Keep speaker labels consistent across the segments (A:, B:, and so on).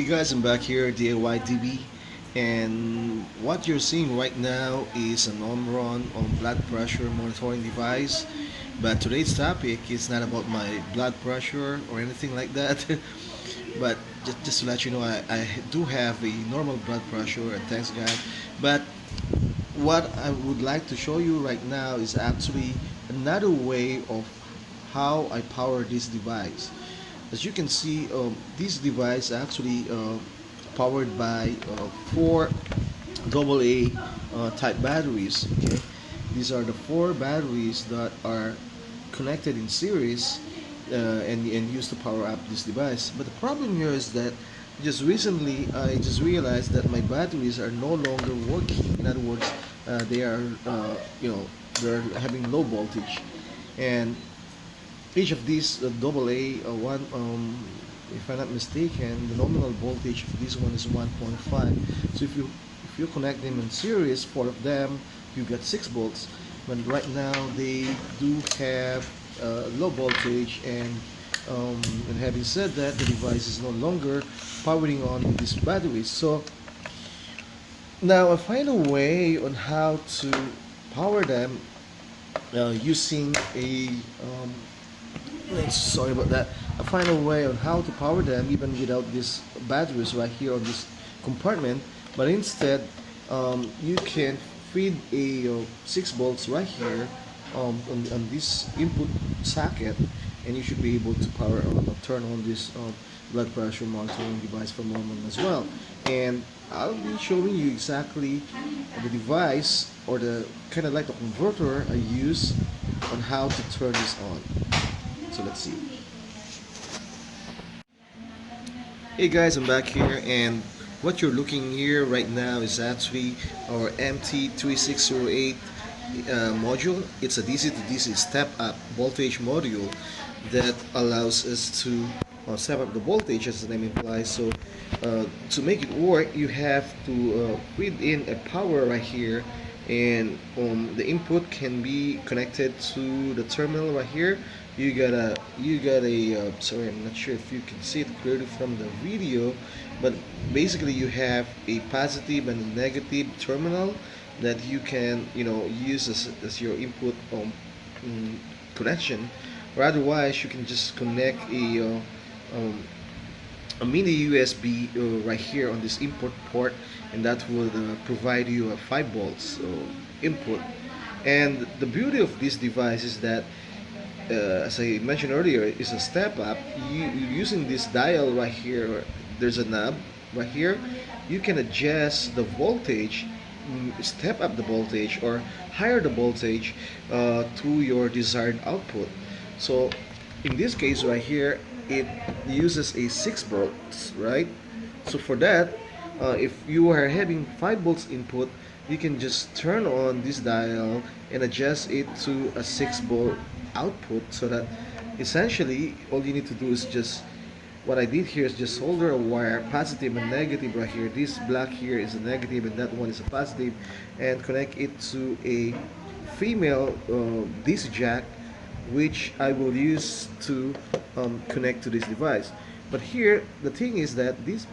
A: Guys, I'm back here, DIY and what you're seeing right now is an Omron on blood pressure monitoring device. But today's topic is not about my blood pressure or anything like that. But just to let you know, I do have a normal blood pressure, and thanks God. But what I would like to show you right now is actually another way of how I power this device. As you can see, this device actually powered by four AA type batteries. Okay, these are the four batteries that are connected in series and used to power up this device. But the problem here is that just recently I just realized that my batteries are no longer working. In other words, they are they're having low voltage, and each of these AA one, if I'm not mistaken, the nominal voltage of this one is 1.5. So if you connect them in series, four of them, you get 6 volts. But right now they do have low voltage, and having said that, the device is no longer powering on with these batteries. So now I find a way on how to power them using a sorry about that. I find a way on how to power them even without these batteries right here on this compartment, but instead you can feed a 6 volts right here on this input socket, and you should be able to power on or turn on this blood pressure monitoring device for a moment as well. And I'll be showing you exactly the device, or the kind of like the converter I use on how to turn this on. So let's see. Hey guys, I'm back here, and what you're looking here right now is actually our MT3608 module. It's a DC to DC step up voltage module that allows us to step up the voltage, as the name implies. So to make it work, you have to feed in a power right here, and the input can be connected to the terminal right here. You got a sorry, I'm not sure if you can see it clearly from the video, but basically you have a positive and a negative terminal that you can use as your input connection, or otherwise you can just connect a mini USB right here on this input port, and that will provide you a 5 volts input. And the beauty of this device is that, as I mentioned earlier, is a step up. Using this dial right here, there's a knob right here. You can adjust the voltage, step up the voltage, or higher the voltage to your desired output. So in this case right here, it uses a 6 volts, right? So for that, if you are having 5 volts input, you can just turn on this dial and adjust it to a 6 volt output, so that essentially all you need to do is just, what I did here is just solder a wire, positive and negative right here. This black here is a negative and that one is a positive, and connect it to a female DC jack, which I will use to connect to this device. But here the thing is that this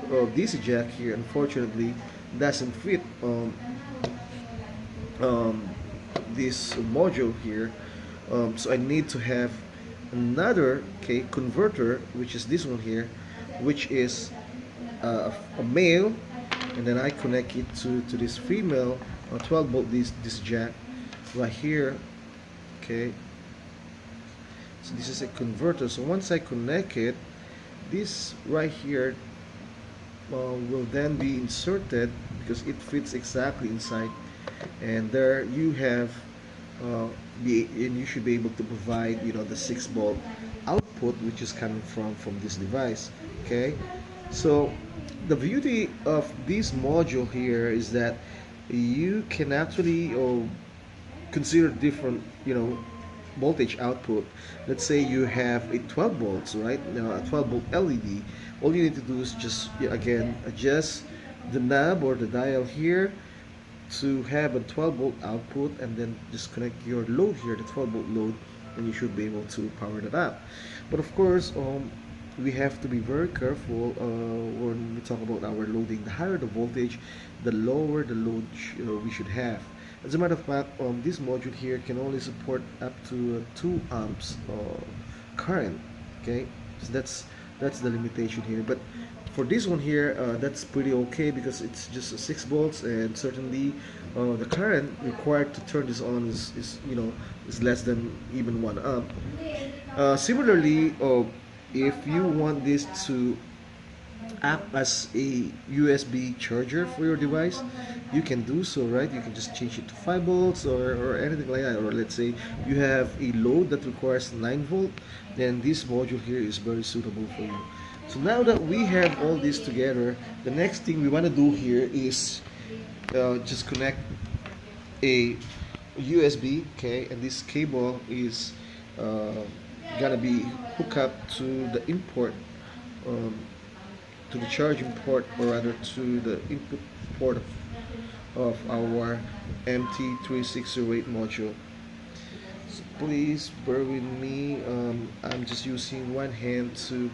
A: DC jack here unfortunately doesn't fit um, this module here, so I need to have another converter, which is this one here, which is a male, and then I connect it to this female 12 volt this jack right here. Okay, so this is a converter. So once I connect it, this right here will then be inserted, because it fits exactly inside, and there you have and you should be able to provide the 6 volt output, which is coming from this device. Okay, so the beauty of this module here is that you can actually consider different voltage output. Let's say you have a 12 volts, right? Now a 12 volt LED. All you need to do is just again adjust the knob or the dial here to have a 12 volt output, and then just connect your load here, the 12 volt load, and you should be able to power that up. But of course, we have to be very careful when we talk about our loading. The higher the voltage, the lower the load we should have. As a matter of fact, this module here can only support up to 2 amps current. Okay, so that's the limitation here. But for this one here, that's pretty okay because it's just a 6 volts, and certainly the current required to turn this on is is less than even 1 amp. Similarly, if you want this to act as a USB charger for your device, you can do so, right? You can just change it to 5 volts or anything like that. Or let's say you have a load that requires 9 volt, then this module here is very suitable for you. So now that we have all this together, the next thing we want to do here is just connect a USB, okay, and this cable is uh, gonna be hooked up to the import, um, to the charging port, or rather to the input port of our MT3608 module. So please bear with me. I'm just using one hand to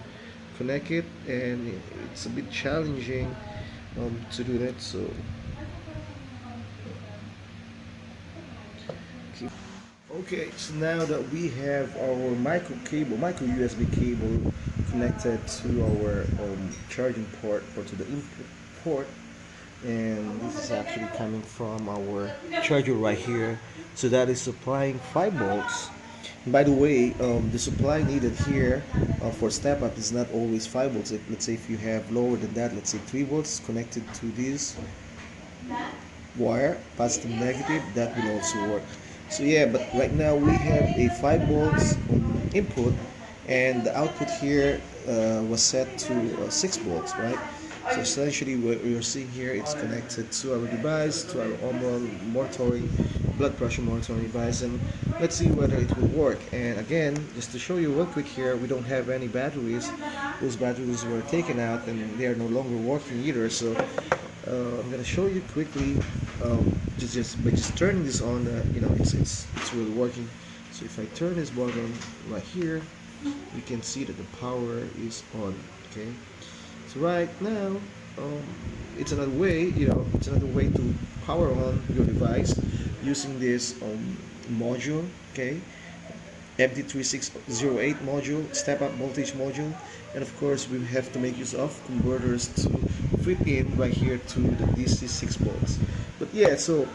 A: connect it, and it's a bit challenging to do that. So okay, so now that we have our micro USB cable connected to our charging port or to the input port, and this is actually coming from our charger right here. So that is supplying 5 volts. By the way, the supply needed here for step up is not always 5 volts. Let's say if you have lower than that, let's say 3 volts connected to this wire, positive negative, that will also work. So yeah, but right now we have a 5 volts input, and the output here was set to 6 volts, right? So essentially what we're seeing here, it's connected to our device, to our Omron monitoring, blood pressure monitoring device, and let's see whether it will work. And again, just to show you real quick here, we don't have any batteries. Those batteries were taken out and they are no longer working either. So I'm gonna show you quickly, just by just turning this on, it's really working. So if I turn this button right here, you can see that the power is on. Okay, so right now, um, it's another way to power on your device using this module. Okay, MT3608 module, step up voltage module, and of course we have to make use of converters to fit in right here to the DC 6 volts. But yeah, so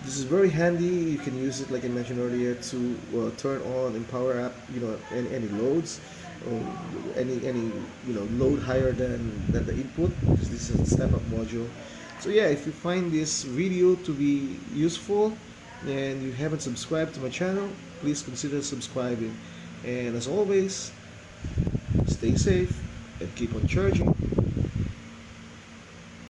A: this is very handy. You can use it, like I mentioned earlier, to turn on and power up any loads, any load higher than the input, because this is a step up module. So yeah, if you find this video to be useful and you haven't subscribed to my channel, please consider subscribing. And as always, stay safe and keep on charging.